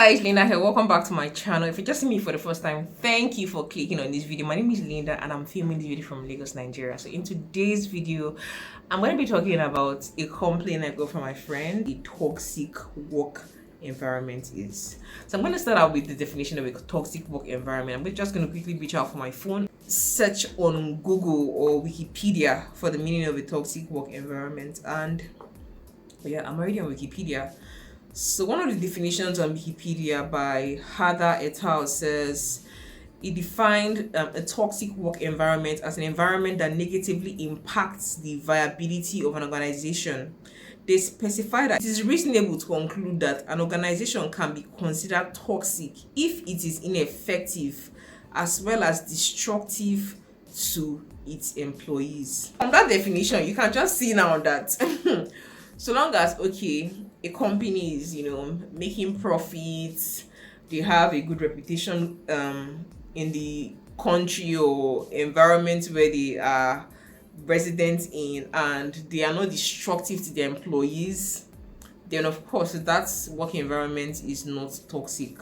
Guys, Linda here. Welcome back to my channel. If you're just seeing me for the first time, thank you for clicking on this video. My name is Linda and I'm filming this video from Lagos, Nigeria. So in today's video, I'm going to be talking about a complaint I got from my friend, a toxic work environment is. So I'm going to start out with the definition of a toxic work environment. I'm just going to quickly reach out for my phone, search on Google or Wikipedia for the meaning of a toxic work environment. And yeah, I'm already on Wikipedia. So one of the definitions on Wikipedia by Hada et al. Says it defined a toxic work environment as an environment that negatively impacts the viability of an organization. They specify that it is reasonable to conclude that an organization can be considered toxic if it is ineffective as well as destructive to its employees. From that definition, you can just see now that so long as a company is making profits, they have a good reputation in the country or environment where they are resident in, and they are not destructive to their employees, then of course that work environment is not toxic.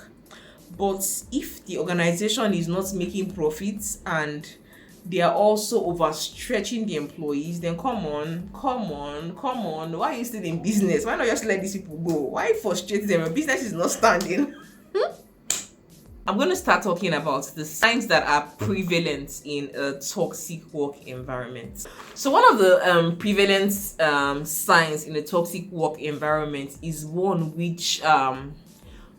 But if the organization is not making profits and they are also overstretching the employees, then come on, why are you still in business? Why not just let these people go? Why frustrate them? Your business is not standing. I'm going to start talking about the signs that are prevalent in a toxic work environment. So one of the prevalent signs in a toxic work environment is one which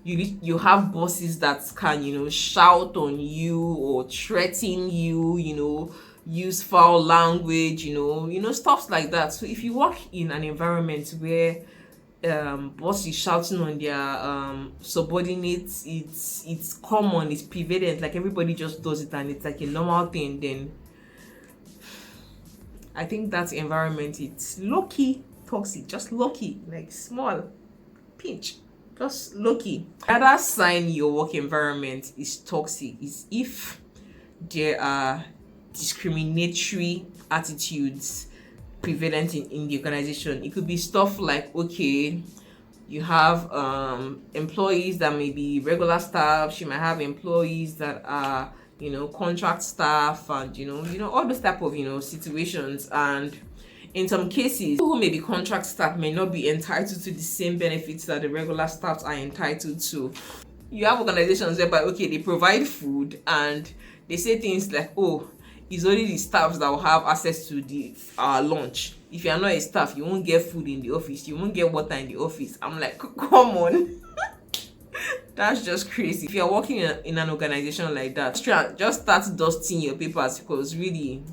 you have bosses that can shout on you or threaten you, use foul language, stuff like that. So if you work in an environment where boss is shouting on their subordinates, it's common, it's prevalent, like everybody just does it and it's like a normal thing, then I think that environment, it's low-key toxic, just low-key, like small pinch, just low-key. Another sign your work environment is toxic is if there are discriminatory attitudes prevalent in the organization. It could be stuff like, you have employees that may be regular staff, you might have employees that are contract staff, and all those type of situations. And in some cases, people who may be contract staff may not be entitled to the same benefits that the regular staffs are entitled to. You have organizations whereby they provide food and they say things like, it's only the staffs that will have access to the lunch. If you are not a staff, you won't get food in the office, you won't get water in the office. I'm like, come on. That's just crazy. If you're working in an organization like that, just start dusting your papers, because really,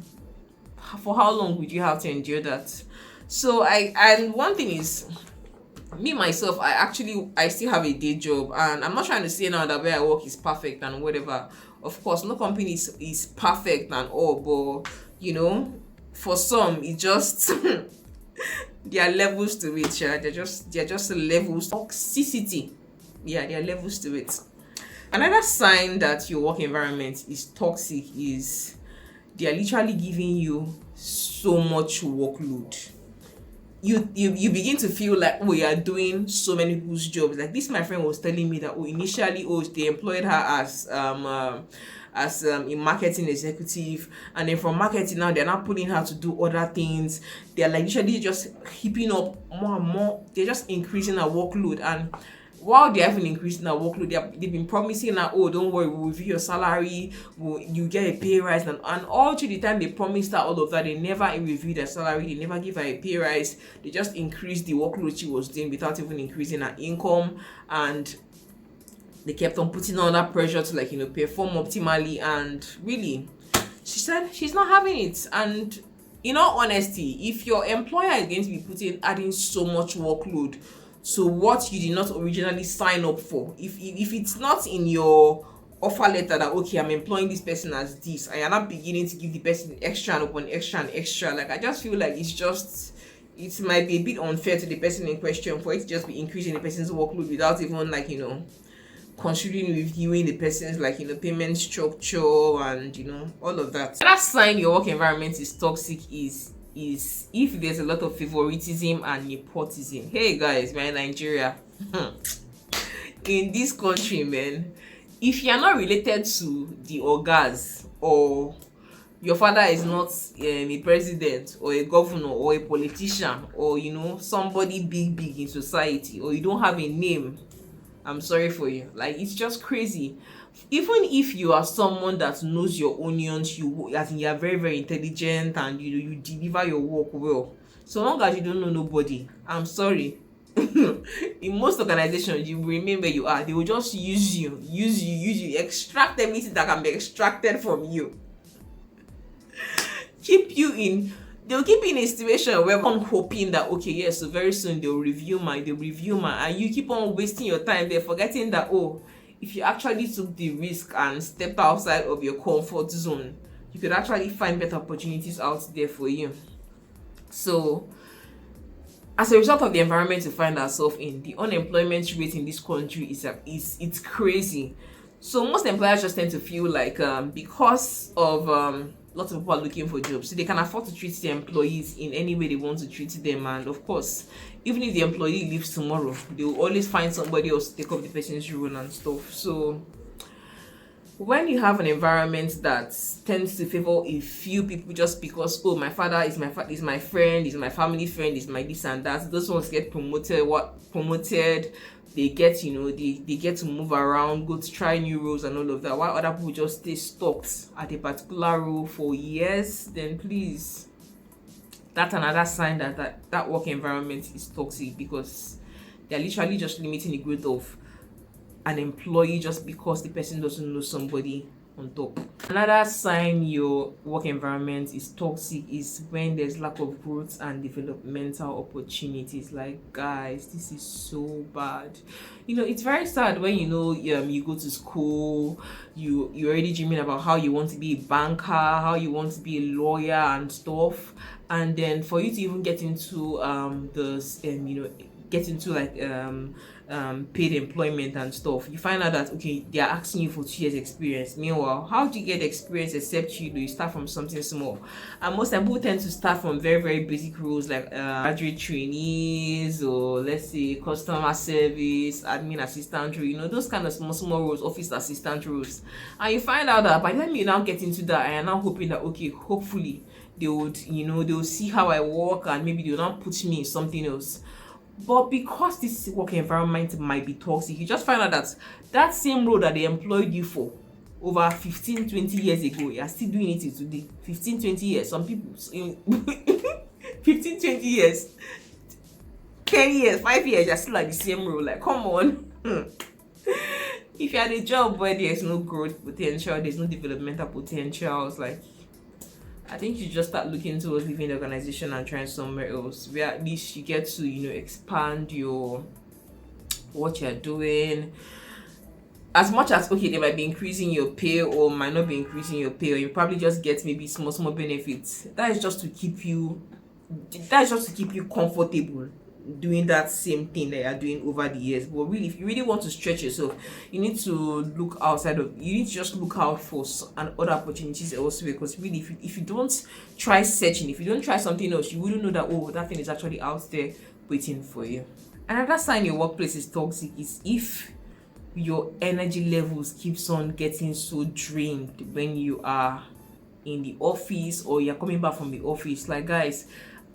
for how long would you have to endure that? So and one thing is, me myself, I still have a day job, and I'm not trying to say now that where I work is perfect and whatever. Of course, no company is perfect and all, but for some, it just there are levels to it. They're just levels. Toxicity, there are levels to it. Another sign that your work environment is toxic is they are literally giving you so much workload. You begin to feel like, you are doing so many people's jobs. Like this, my friend was telling me that initially they employed her as a marketing executive, and then from marketing now they're not putting her to do other things. They're like literally just heaping up more and more. They're just increasing her workload, and while they haven't increased their workload, they've been promising that, don't worry, we'll review your salary, you get a pay rise, and all through the time they promised her all of that, they never review their salary, they never give her a pay rise. They just increased the workload she was doing without even increasing her income, and they kept on putting on that pressure to perform optimally. And really, she said she's not having it. And in all honesty, if your employer is going to be adding so much workload to what you did not originally sign up for, if it's not in your offer letter that I'm employing this person as this, and you're not beginning to give the person extra and upon extra and extra, like I just feel like it might be a bit unfair to the person in question for it to just be increasing the person's workload without even considering reviewing the person's payment structure and all of that. Another sign your work environment is toxic is if there's a lot of favoritism and nepotism. Hey guys, we're in Nigeria. in this country, man, if you're not related to the ogas, or your father is not a president or a governor or a politician, or somebody big in society, or you don't have a name, I'm sorry for you. Like, it's just crazy. Even if you are someone that knows your onions, as in, you're very, very intelligent, and you deliver your work well, so long as you don't know nobody, I'm sorry. In most organizations, you will remain where you are. They will just use you, extract everything that can be extracted from you, they'll keep you in a situation where I'm hoping that, okay, yes, so very soon they'll review my, and you keep on wasting your time there, forgetting that, oh, if you actually took the risk and stepped outside of your comfort zone, you could actually find better opportunities out there for you. So, as a result of the environment we find ourselves in, the unemployment rate in this country it's crazy. So most employers just tend to feel like, because of lots of people are looking for jobs, so they can afford to treat their employees in any way they want to treat them. And of course, even if the employee leaves tomorrow, they will always find somebody else to take up the person's role and stuff. So when you have an environment that tends to favor a few people just because, oh, my father is my friend, is my family friend, is my this and that, those ones get promoted, they get, they get to move around, go to try new roles and all of that, while other people just stay stuck at a particular role for years, then please, that's another sign that work environment is toxic, because they're literally just limiting the growth of an employee just because the person doesn't know somebody on top. Another sign your work environment is toxic is when there's lack of growth and developmental opportunities. Like, guys, this is so bad. It's very sad when you go to school, you're already dreaming about how you want to be a banker, how you want to be a lawyer and stuff, and then for you to even get into paid employment and stuff, you find out that, okay, they are asking you for 2 years experience. Meanwhile, how do you get experience except you start from something small? And most people tend to start from very, very basic roles, like graduate trainees, or let's say customer service, admin assistant role, those kind of small roles, office assistant roles. And you find out that by the time you now get into that, I am now hoping that, okay, hopefully they would, they'll see how I work, and maybe they'll not put me in something else. But because this work environment might be toxic, you just find out that same role that they employed you for over 15-20 years ago, you're still doing it today. 15-20 years. Some people 15-20 years, 10 years, 5 years, you're still at the same role. Like, come on. If you're at a job where there's no growth potential, there's no developmental potential, it's like, I think you just start looking towards leaving the organization and trying somewhere else, where at least you get to, expand what you're doing. As much as, okay, they might be increasing your pay or might not be increasing your pay, or you probably just get maybe small benefits. That is just to keep you comfortable doing that same thing that you're doing over the years. But really, if you really want to stretch yourself, you need to look outside of, you need to just look out for other opportunities elsewhere. Because really, if you don't try searching, if you don't try something else, you wouldn't know that, oh, that thing is actually out there waiting for you. Another sign your workplace is toxic is if your energy levels keeps on getting so drained when you are in the office or you're coming back from the office. Like, guys,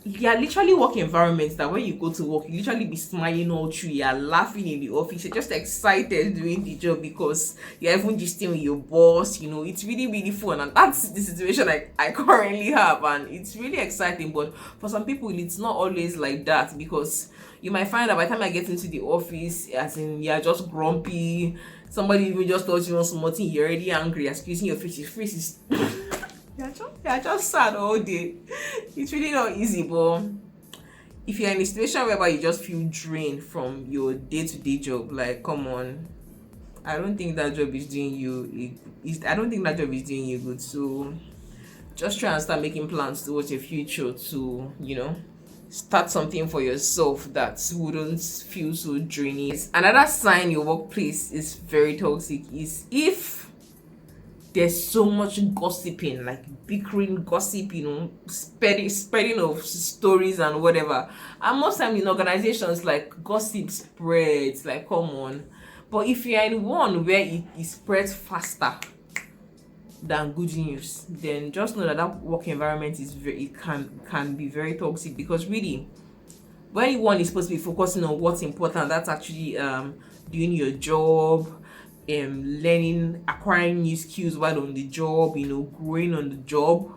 you're literally work environments that when you go to work, you literally be smiling all through, you're laughing in the office, you're just excited doing the job because you're even just with your boss. It's really, really fun, and that's the situation I currently have, and it's really exciting. But for some people, it's not always like that, because you might find that by the time I get into the office, as in, you're just grumpy, somebody even just told you something, you're already angry, you're squeezing your face is you're just sad all day. It's really not easy. But if you're in a situation whereby you just feel drained from your day-to-day job, like, come on, I don't think that job is doing you good. So just try and start making plans towards your future to start something for yourself that wouldn't feel so draining. Another sign your workplace is very toxic is if there's so much gossiping, like bickering, gossip, spreading of stories and whatever. And most times in organizations, like, gossip spreads, like, come on. But if you're in one where it spreads faster than good news, then just know that that work environment is it can be very toxic. Because really, when one is supposed to be focusing on what's important, that's actually doing your job, learning, acquiring new skills while on the job, growing on the job.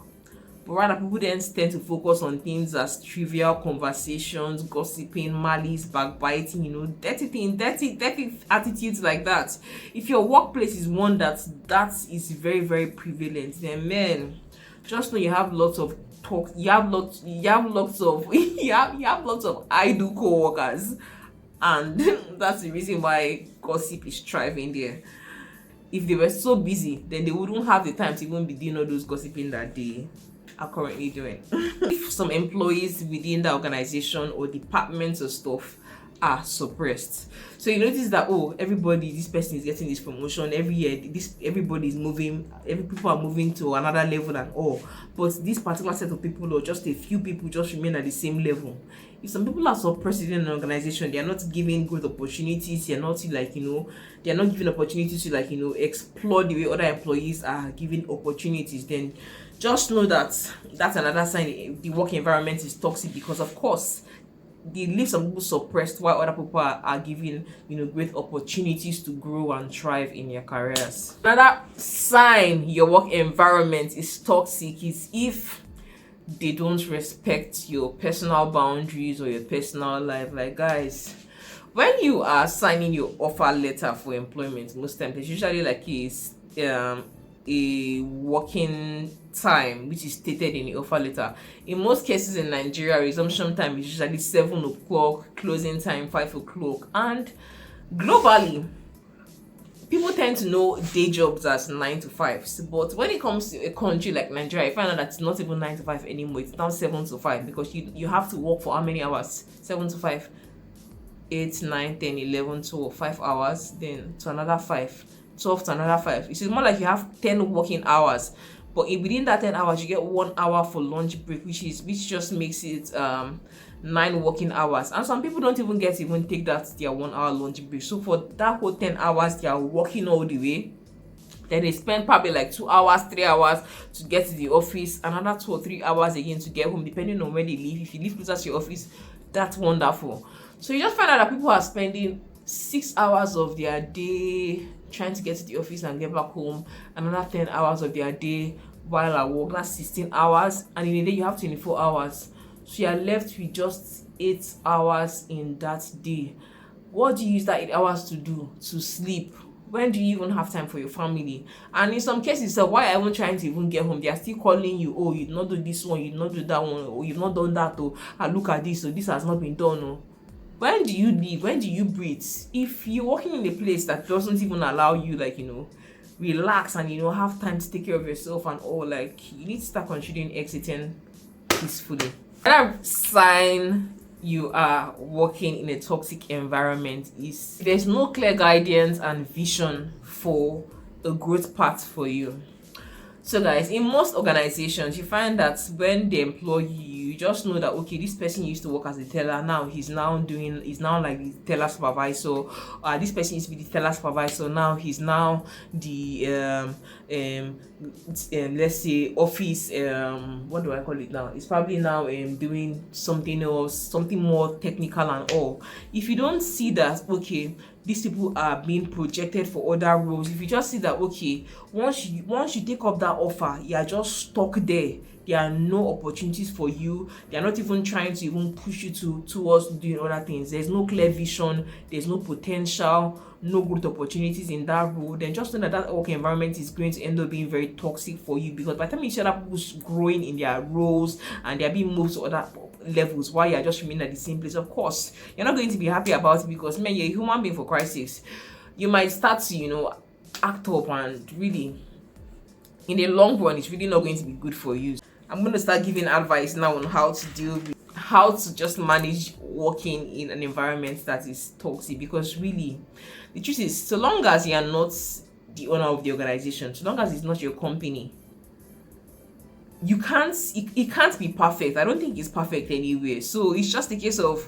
But rather, people then tend to focus on things as trivial conversations, gossiping, malice, backbiting, dirty attitudes like that. If your workplace is one that is very, very prevalent, then man, just know you have lots of talk. You have lots of you have lots of idle co-workers, and that's the reason why gossip is thriving there. If they were so busy, then they wouldn't have the time to even be doing all those gossiping that they are currently doing. If some employees within the organization or departments or stuff are suppressed, so you notice that this person is getting this promotion every year, everybody is moving, people are moving to another level and all, but this particular set of people or just a few people just remain at the same level. If some people are suppressed in an organization, they are not giving good opportunities, they are not they are not giving opportunities to explore the way other employees are giving opportunities, then just know that that's another sign the work environment is toxic. Because of course they leave some people suppressed while other people are given great opportunities to grow and thrive in their careers. Another sign your work environment is toxic is if they don't respect your personal boundaries or your personal life. Like, guys, when you are signing your offer letter for employment, most times it's usually like a working time which is stated in the offer letter. In most cases in Nigeria, resumption time is usually 7 o'clock, closing time 5 o'clock, and globally people tend to know day jobs as 9 to 5. But when it comes to a country like Nigeria, I find out that it's not even 9 to 5 anymore. It's now 7 to 5, because you have to work for how many hours? 7 to 5, 8, 9, 10, 11, 12, 5 hours, then to another 5, 12 to another 5. It's more like you have 10 working hours, but within that 10 hours you get 1 hour for lunch break, which just makes it 9 working hours. And some people don't even get to even take their 1 hour lunch break. So for that whole 10 hours they are working all the way. Then they spend probably like 2 hours, 3 hours to get to the office, another 2 or 3 hours again to get home, depending on where they live. If you live closer to your office, that's wonderful. So you just find out that people are spending 6 hours of their day trying to get to the office and get back home, another 10 hours of their day while at work. That's 16 hours, and in a day you have 24 hours. So you are left with just 8 hours in that day. What do you use that 8 hours to do? To sleep. When do you even have time for your family? And in some cases, why are you trying to even get home? They are still calling you, oh, you did not do this one, you did not do that one, or you've not done that, or look at this, so this has not been done. Oh. When do you leave? When do you breathe? If you're working in a place that doesn't even allow you, relax and have time to take care of yourself and all, you need to start considering exiting peacefully. Another sign you are working in a toxic environment is there's no clear guidance and vision for a growth path for you. So guys, in most organizations, you find that when they employ you, you just know that, okay, this person used to work as a teller, now he's now like the teller supervisor. This person used to be the teller supervisor, now he's now the let's say office, what do I call it now? It's probably now doing something else, something more technical and all. If you don't see that, okay, these people are being projected for other roles, if you just see that, okay, once you take up that offer, you are just stuck there. There are no opportunities for you. They are not even trying to even push you towards doing other things. There's no clear vision. There's no potential, no growth opportunities in that role. Then just know that work environment is going to end up being very toxic for you, because by the time you see other people growing in their roles and they are being moved to other levels while you are just remaining at the same place, of course you're not going to be happy about it, because man, you're a human being, for Christ's sakes. You might start to act up, and really in the long run it's really not going to be good for you. I'm going to start giving advice now on how to just manage working in an environment that is toxic, because really the truth is, so long as you are not the owner of the organization, so long as it's not your company, it can't be perfect. I don't think it's perfect anyway. So it's just a case of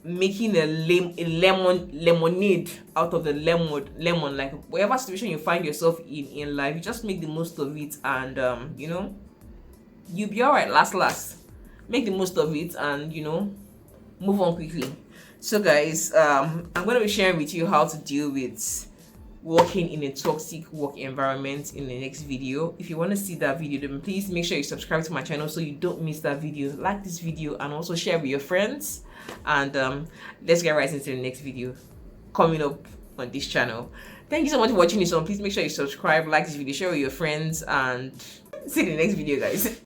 making a lemonade out of the lemon. Like whatever situation you find yourself in life, you just make the most of it, and you know, you'll be all right. Last make the most of it, and you know, move on quickly. So guys, I'm going to be sharing with you how to deal with working in a toxic work environment in the next video. If you want to see that video, then please make sure you subscribe to my channel so you don't miss that video. Like this video and also share with your friends, and let's get right into the next video coming up on this channel. Thank you so much for watching this one. Please make sure you subscribe, like this video, share with your friends, and see you in the next video, guys.